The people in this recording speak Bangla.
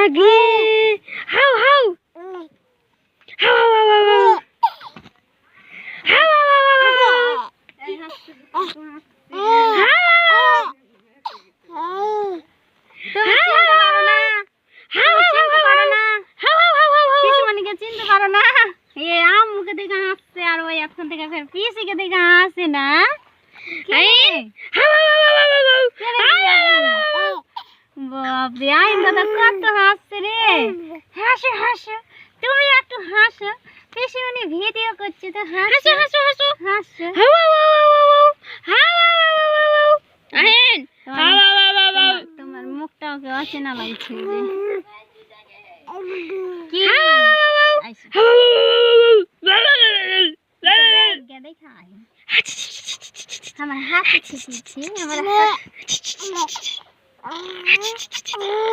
আগে how how how how how চিনতে পারো না এ আম্মুকে দেখে হাসছে আর ওই এখন থেকে ফের পিসিকে দেখে হাসে না বাপরে আইন দাদা কত হাসছে রে হাসো হাসো তুমি একটু হাসো পিসি উনি ভিডিও করছে তো হাসো হাসো হাসো হাসো তোমার মুখটা ওকে অচেনা লাগছে যে কি আমার হাত